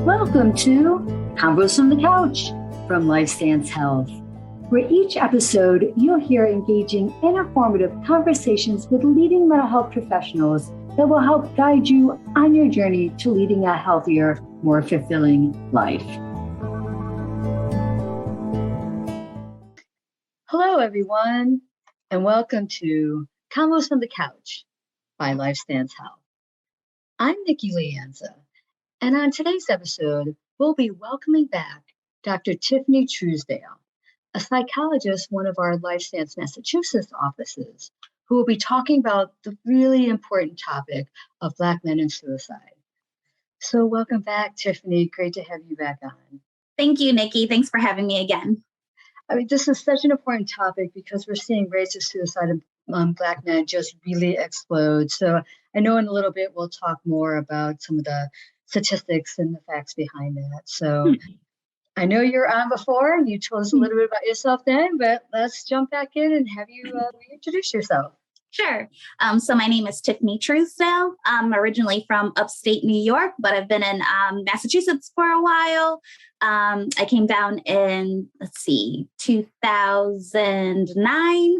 Welcome to Convos from the Couch from Lifestance Health, where each episode you'll hear engaging and informative conversations with leading mental health professionals that will help guide you on your journey to leading a healthier, more fulfilling life. Hello, everyone, and welcome to Convos from the Couch by Lifestance Health. I'm Nikki Leanza. And on today's episode, we'll be welcoming back Dr. Tiffany Truesdale, a psychologist, one of our Lifestance Massachusetts offices, who will be talking about the really important topic of Black men and suicide. So welcome back, Tiffany. Great to have you back on. Thank you, Nikki. Thanks for having me again. I mean, this is such an important topic because we're seeing rates of suicide among Black men just really explode. So I know in a little bit we'll talk more about some of the statistics and the facts behind that. So I know you're on before and you told us a little bit about yourself then, but let's jump back in and have you reintroduce yourself. Sure. So my name is Tiffany Truesdale. I'm originally from upstate New York, but I've been in Massachusetts for a while. I came down in, 2009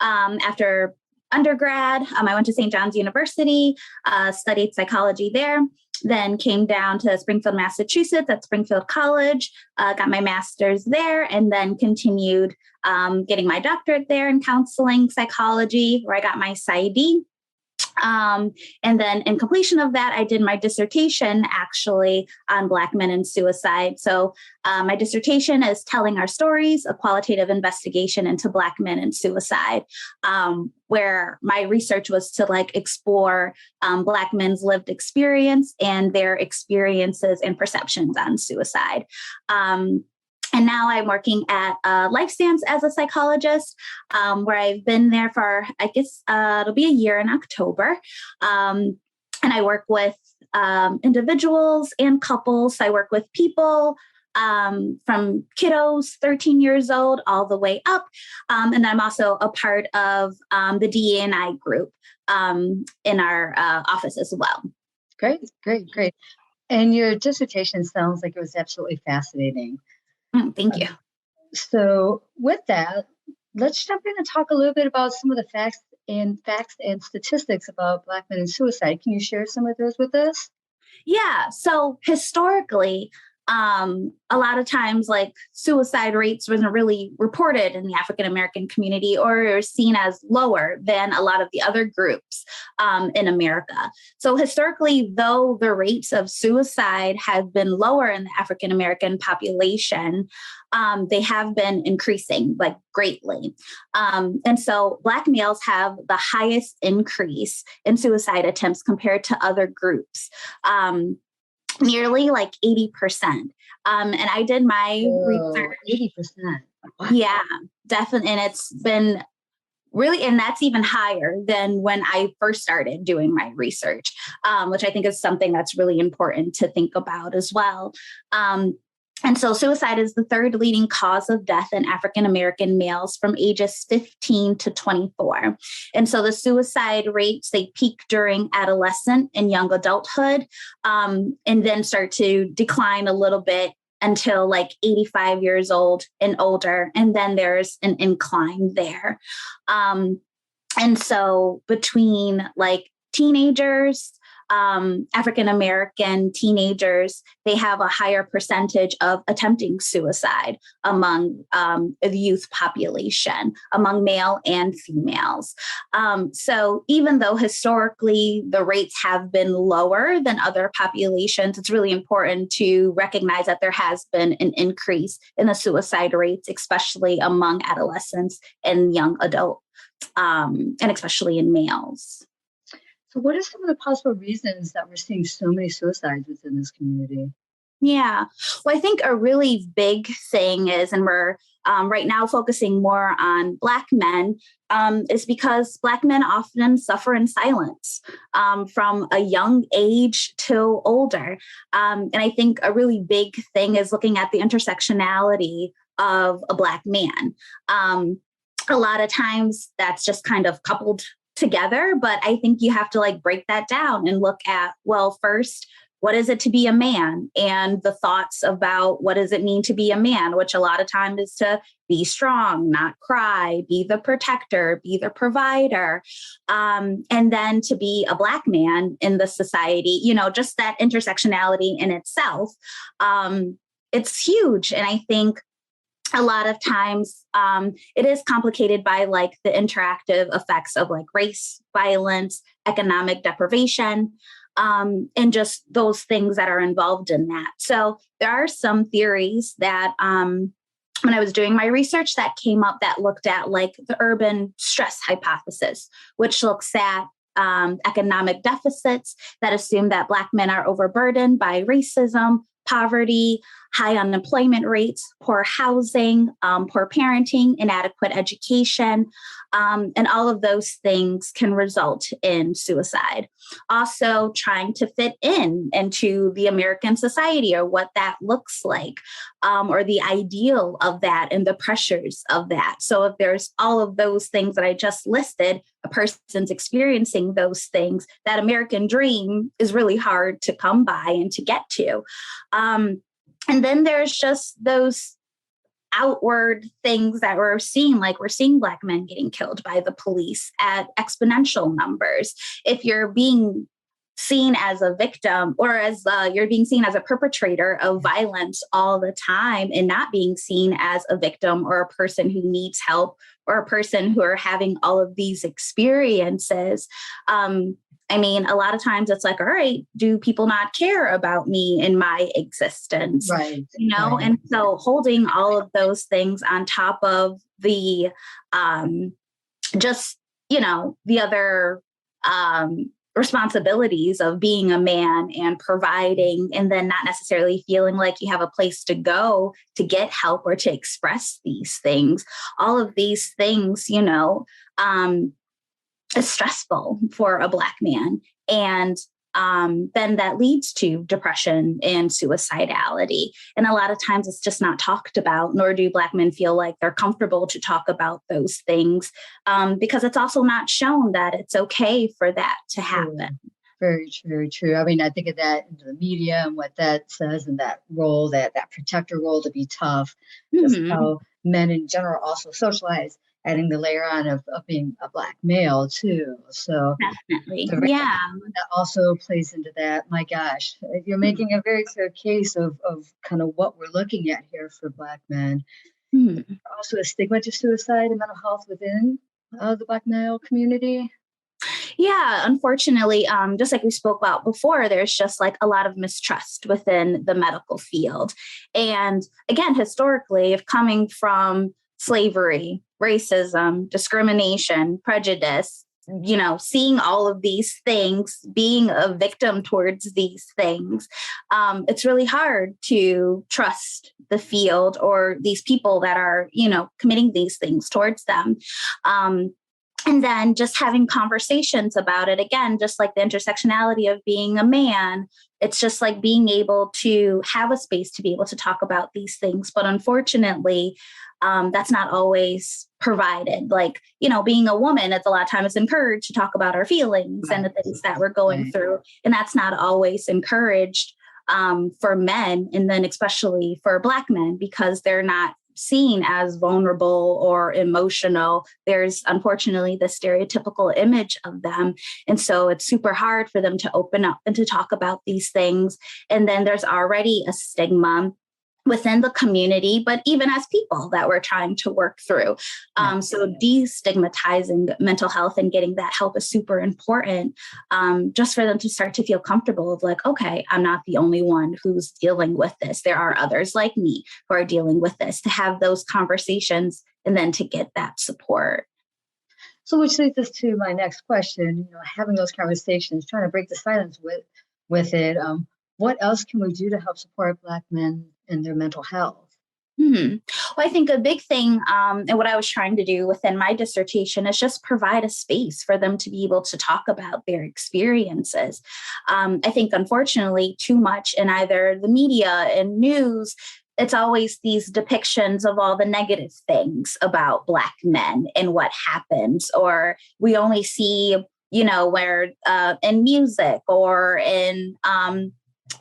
after undergrad. I went to St. John's University, studied psychology there. Then came down to Springfield, Massachusetts at Springfield College, got my master's there, and then continued getting my doctorate there in counseling psychology, where I got my PsyD. And then in completion of that, I did my dissertation actually on Black men and suicide. So my dissertation is Telling Our Stories, a qualitative investigation into Black men and suicide, where my research was to explore Black men's lived experience and their experiences and perceptions on suicide. And now I'm working at Lifestance as a psychologist, where I've been there for, it'll be a year in October. And I work with individuals and couples. I work with people from kiddos, 13 years old, all the way up. And I'm also a part of the DE&I group in our office as well. Great. And your dissertation sounds like it was absolutely fascinating. Thank you. So with that, let's jump in and talk a little bit about some of the facts and statistics about Black men and suicide. Can you share some of those with us? Yeah. So historically, a lot of times suicide rates wasn't really reported in the African-American community or seen as lower than a lot of the other groups in America. So historically, though the rates of suicide have been lower in the African-American population, they have been increasing greatly. And so Black males have the highest increase in suicide attempts compared to other groups. Nearly 80%. And I did my research. 80%. Wow. Yeah, definitely. And it's been really, and that's even higher than when I first started doing my research, which I think is something that's really important to think about as well. And so suicide is the third leading cause of death in African-American males from ages 15 to 24. And so the suicide rates, they peak during adolescent and young adulthood, and then start to decline a little bit until 85 years old and older. And then there's an incline there. And so between teenagers, African-American teenagers, they have a higher percentage of attempting suicide among the youth population, among male and females. So even though historically the rates have been lower than other populations, it's really important to recognize that there has been an increase in the suicide rates, especially among adolescents and young adults, and especially in males. So what are some of the possible reasons that we're seeing so many suicides within this community? Yeah, well, I think a really big thing is, and we're right now focusing more on Black men, is because Black men often suffer in silence from a young age till older. And I think a really big thing is looking at the intersectionality of a Black man. A lot of times that's just kind of coupled together, but I think you have to break that down and look at, well, first, what is it to be a man, and the thoughts about what does it mean to be a man, which a lot of times is to be strong, not cry, be the protector, be the provider. And then to be a Black man in the society, just that intersectionality in itself. It's huge. And I think a lot of times it is complicated by like the interactive effects of like race, violence, economic deprivation, and just those things that are involved in that. So there are some theories that when I was doing my research that came up that looked at like the urban stress hypothesis, which looks at economic deficits that assume that Black men are overburdened by racism, poverty, high unemployment rates, poor housing, poor parenting, inadequate education, and all of those things can result in suicide. Also, trying to fit into the American society or what that looks like, or the ideal of that and the pressures of that. So if there's all of those things that I just listed, a person's experiencing those things, that American dream is really hard to come by and to get to. And then there's just those outward things that we're seeing, like we're seeing Black men getting killed by the police at exponential numbers. If you're being seen as a victim or as you're being seen as a perpetrator of violence all the time and not being seen as a victim or a person who needs help or a person who are having all of these experiences, a lot of times it's like, all right, do people not care about me in my existence? Right. Right. And so holding all of those things on top of the, the other, responsibilities of being a man and providing, and then not necessarily feeling like you have a place to go to get help or to express these things. All of these things, is stressful for a Black man. And then that leads to depression and suicidality. And a lot of times it's just not talked about, nor do Black men feel like they're comfortable to talk about those things, because it's also not shown that it's okay for that to happen. Very true, very true. I think of that in the media and what that says, and that role, that protector role, to be tough, just how men in general also socialize, adding the layer on of being a Black male too. So definitely, that also plays into that. My gosh, you're making a very clear case of kind of what we're looking at here for Black men. Also a stigma to suicide and mental health within the Black male community. Yeah, unfortunately, just like we spoke about before, there's just like a lot of mistrust within the medical field. And again, historically, if coming from slavery, racism, discrimination, prejudice, seeing all of these things, being a victim towards these things, it's really hard to trust the field or these people that are, committing these things towards them. And then just having conversations about it, again, just like the intersectionality of being a man, it's just like being able to have a space to be able to talk about these things. But unfortunately, that's not always provided. Like, being a woman, it's a lot of times encouraged to talk about our feelings and the things that we're going through. And that's not always encouraged for men. And then especially for Black men, because they're not seen as vulnerable or emotional. There's unfortunately the stereotypical image of them. And so it's super hard for them to open up and to talk about these things. And then there's already a stigma within the community, but even as people that we're trying to work through. So destigmatizing mental health and getting that help is super important, just for them to start to feel comfortable of like, okay, I'm not the only one who's dealing with this. There are others like me who are dealing with this, to have those conversations and then to get that support. So which leads us to my next question, having those conversations, trying to break the silence with it. What else can we do to help support Black men in their mental health? Well, I think a big thing, and what I was trying to do within my dissertation, is just provide a space for them to be able to talk about their experiences. I think, unfortunately, too much in either the media and news, it's always these depictions of all the negative things about Black men and what happens, or we only see, where in music or in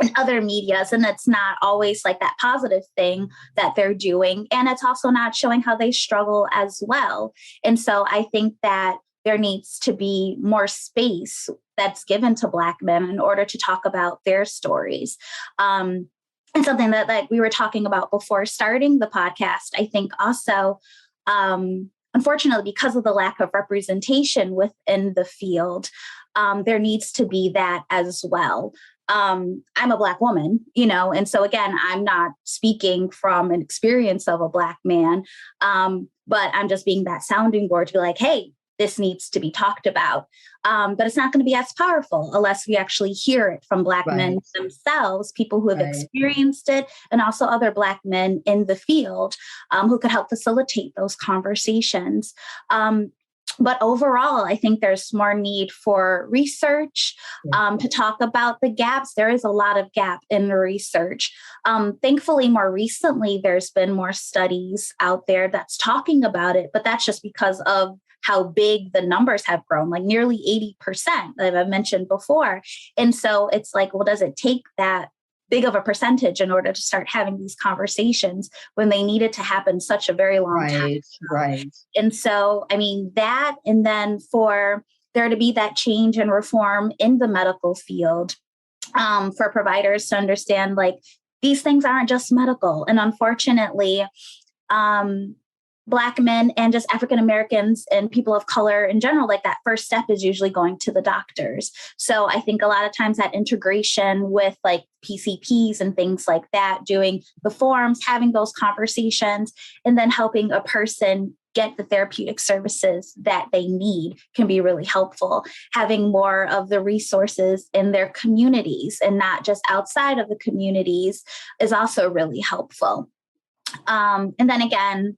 in other medias, and it's not always like that positive thing that they're doing. And it's also not showing how they struggle as well. And so I think that there needs to be more space that's given to Black men in order to talk about their stories. And something that like we were talking about before starting the podcast, I think also, unfortunately, because of the lack of representation within the field, there needs to be that as well. I'm a Black woman, and so again, I'm not speaking from an experience of a Black man, but I'm just being that sounding board to be like, hey, this needs to be talked about. But it's not going to be as powerful unless we actually hear it from Black men themselves, people who have experienced it, and also other Black men in the field who could help facilitate those conversations. But overall, I think there's more need for research to talk about the gaps. There is a lot of gap in the research. Thankfully, more recently, there's been more studies out there that's talking about it, but that's just because of how big the numbers have grown, like nearly 80% that I've mentioned before. And so it's like, well, does it take that big of a percentage in order to start having these conversations when they needed to happen such a very long time? Right. And so, I mean, that, and then for there to be that change and reform in the medical field, for providers to understand, like, these things aren't just medical. And unfortunately, Black men and just African Americans and people of color in general, like that first step is usually going to the doctors. So I think a lot of times that integration with like PCPs and things like that, doing the forums, having those conversations, and then helping a person get the therapeutic services that they need can be really helpful. Having more of the resources in their communities and not just outside of the communities is also really helpful. And then again,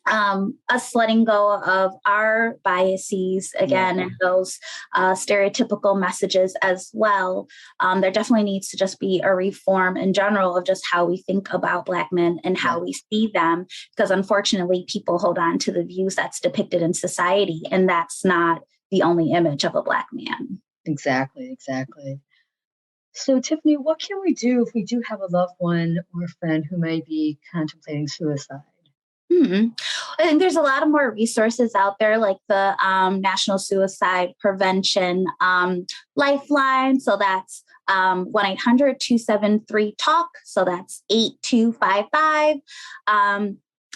us letting go of our biases again and those stereotypical messages as well. There definitely needs to just be a reform in general of just how we think about Black men and how we see them, because unfortunately people hold on to the views that's depicted in society, and that's not the only image of a Black man. Exactly. So Tiffany, what can we do if we do have a loved one or a friend who may be contemplating suicide? I think there's a lot of more resources out there, like the National Suicide Prevention Lifeline. So that's 1-800-273-TALK. So that's 8255.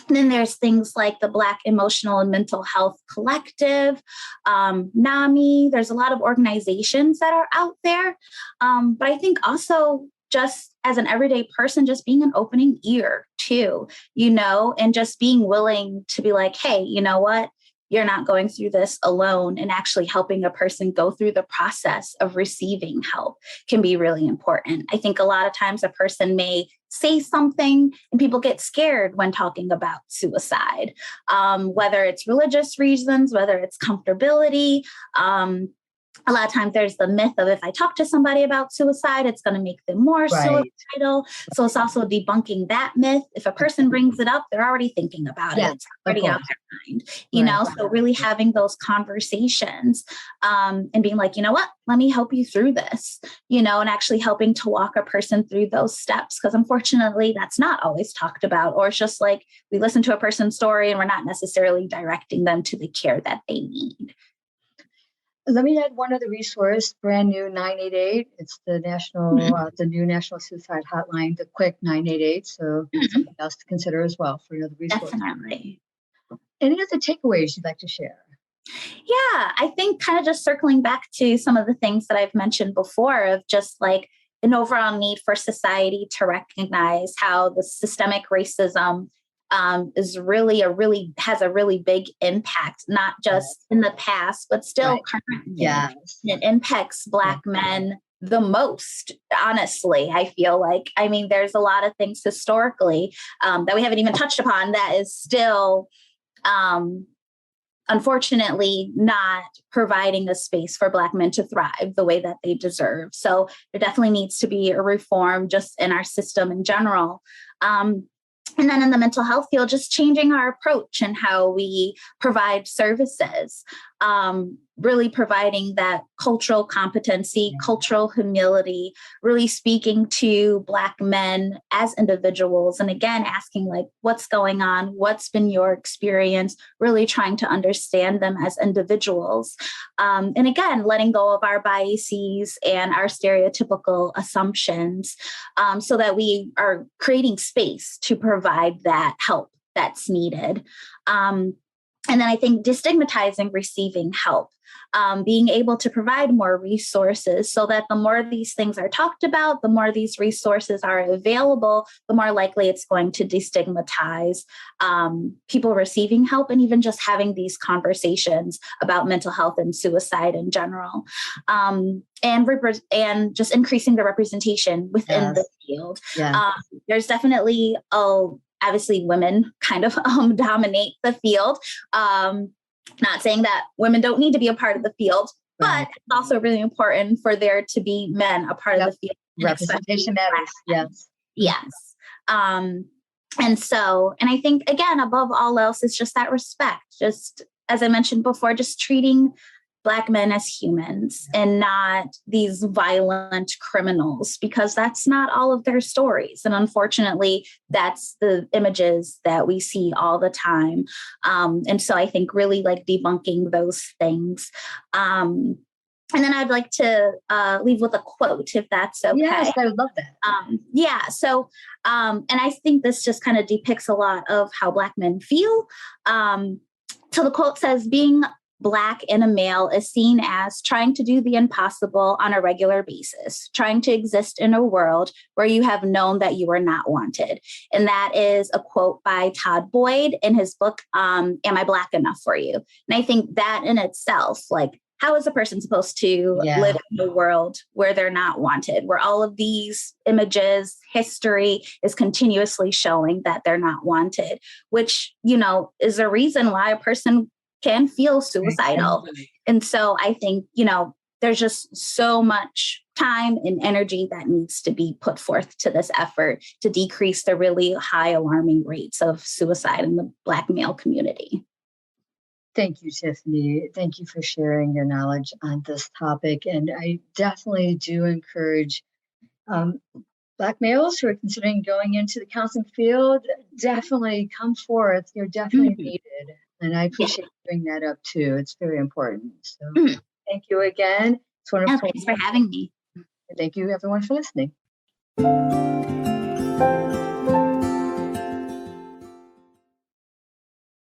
Then there's things like the Black Emotional and Mental Health Collective, NAMI. There's a lot of organizations that are out there. But I think also just as an everyday person, just being an opening ear too, and just being willing to be like, hey, you know what? You're not going through this alone, and actually helping a person go through the process of receiving help can be really important. I think a lot of times a person may say something and people get scared when talking about suicide, whether it's religious reasons, whether it's comfortability. A lot of times there's the myth of if I talk to somebody about suicide, it's going to make them more suicidal. So it's also debunking that myth. If a person brings it up, they're already thinking about it. It's already out their mind, So really having those conversations and being like, you know what, let me help you through this, and actually helping to walk a person through those steps. Because unfortunately, that's not always talked about, or it's just like we listen to a person's story and we're not necessarily directing them to the care that they need. Let me add one other resource, brand new 988. It's the new National Suicide Hotline, the quick 988. So that's something else to consider as well for another resource. Definitely. Any other takeaways you'd like to share? Yeah, I think kind of just circling back to some of the things that I've mentioned before of just like an overall need for society to recognize how the systemic racism has a really big impact, not just in the past, but still currently. It impacts Black men the most, honestly. I feel like, there's a lot of things historically that we haven't even touched upon that is still, unfortunately, not providing a space for Black men to thrive the way that they deserve. So there definitely needs to be a reform just in our system in general. And then in the mental health field, just changing our approach and how we provide services. really providing that cultural competency, cultural humility, really speaking to Black men as individuals. And again, asking like, what's going on? What's been your experience? Really trying to understand them as individuals. And again, letting go of our biases and our stereotypical assumptions so that we are creating space to provide that help that's needed. And then I think destigmatizing receiving help, being able to provide more resources so that the more these things are talked about, the more these resources are available, the more likely it's going to destigmatize people receiving help and even just having these conversations about mental health and suicide in general. And just increasing the representation within the field. There's definitely obviously women kind of dominate the field. Not saying that women don't need to be a part of the field, but it's also really important for there to be men a part of the field. Representation matters. Yes. And I think, again, above all else, is just that respect. Just as I mentioned before, just treating Black men as humans and not these violent criminals, because that's not all of their stories. And unfortunately, that's the images that we see all the time. And so I think really like debunking those things. And then I'd like to leave with a quote, if that's okay. Yes, I would love that. So, and I think this just kind of depicts a lot of how Black men feel. So the quote says, being Black and a male is seen as trying to do the impossible on a regular basis, trying to exist in a world where you have known that you are not wanted. And that is a quote by Todd Boyd in his book, Am I Black Enough for You? And I think that in itself, like, how is a person supposed to live in a world where they're not wanted, where all of these images, history is continuously showing that they're not wanted, which, is a reason why a person can feel suicidal. And so I think, there's just so much time and energy that needs to be put forth to this effort to decrease the really high alarming rates of suicide in the Black male community. Thank you, Tiffany. Thank you for sharing your knowledge on this topic. And I definitely do encourage Black males who are considering going into the counseling field, definitely come forth. You're definitely needed. And I appreciate you bringing that up too. It's very important. So thank you again. It's wonderful. Thanks for having me. Thank you everyone for listening.